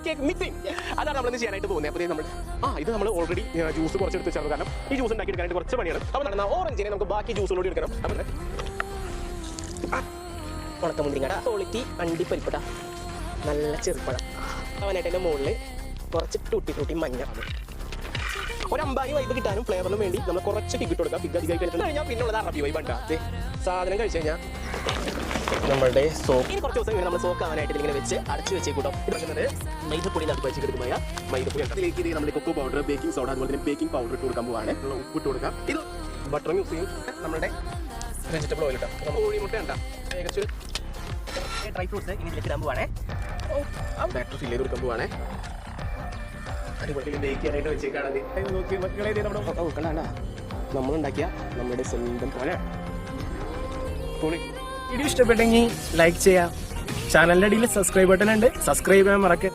Cake mixing. അതാണ് നമ്മളിന്ന് ചെയ്യാനായിട്ട് പോകുന്നത്. അപ്പോൾ നമ്മൾ ഇത് നമ്മൾ ഓൾറെഡി ജ്യൂസ് കുറച്ചെടുത്ത് വെച്ചാൽ കാരണം ഈ ജ്യൂസ് ഉണ്ടാക്കി എടുക്കാനായിട്ട് കുറച്ച് പണിയാണ്. അപ്പോൾ നടന്ന ഓറഞ്ചിനെ നമുക്ക് ബാക്കി ജ്യൂസിലൂടെ എടുക്കണം. അപ്പോൾ ഉണക്കമുന്തിരിങ്ങട ക്വാളിറ്റി അണ്ടിപ്പരിപ്പട നല്ല ചെറുപ്പഴം അവനായിട്ട് എൻ്റെ മുകളിൽ കുറച്ച് ടൂട്ടി മഞ്ഞ ഒരു അമ്പാനി വൈബ് കിട്ടാനും ഫ്ലേവറിനും വേണ്ടി നമ്മൾ കുറച്ച് ടിക്കറ്റ് കൊടുക്കാം. പിഗ് അധികം കഴിഞ്ഞാൽ പിന്നുള്ളത് അറബി വൈബ് ഉണ്ടാകും. സാധനം കഴിച്ച് കഴിഞ്ഞാൽ നമ്മുടെ സോക്ക് ഇനി കുറച്ച് ദിവസം ഇങ്ങനെ നമ്മൾ സോക്ക് ആവാനായിട്ട് ഇങ്ങനെ വെച്ച് അടച്ച് വെച്ചേക്കൂട്ടോ. ഇടുന്നത് മൈദപ്പൊടി നട്ട് വെച്ചെടുക്കുമ്പോൾ മൈദപ്പൊടി അതിലേക്ക് ഇത് നമ്മുടെ കൊക്കോ പൗഡർ, ബേക്കിംഗ് സോഡ, അതുപോലെ തന്നെ ബേക്കിംഗ് പൗഡർ ഇട്ട് കൊടുക്കാൻ പോവാണ്. ഉപ്പ് ഇട്ട് കൊടുക്കാം. ഇത് ബട്ടർ യൂസ് ചെയ്യും. നമ്മുടെ വെജിറ്റബിൾ ഓയിൽ ഇട്ടാം. കോഴിമുട്ട ഉണ്ടാ ഏകദേശം ഡ്രൈ ഫ്രൂട്ട്സ് ഇങ്ങനെ ഇടാൻ പോവാണേ. ബാറ്റർ ഫില്ല് ചെയ്ത് കൊടുക്കാൻ പോവാണേ. അടിപൊളി ബേക്ക് ചെയ്യാനായിട്ട് വെച്ചേക്കാണത്. നോക്കി മക്കളെ നോക്കണ്ട, നമ്മളുണ്ടാക്കിയ നമ്മുടെ സ്വന്തം പോലെ വീഡിയോ ഇഷ്ടപ്പെട്ടെങ്കിൽ ലൈക്ക് ചെയ്യാം. ചാനലിൻ്റെ അടിയിൽ സബ്സ്ക്രൈബ് ബട്ടൺ ഉണ്ട്, സബ്സ്ക്രൈബ് ചെയ്യാൻ മറക്കരുത്.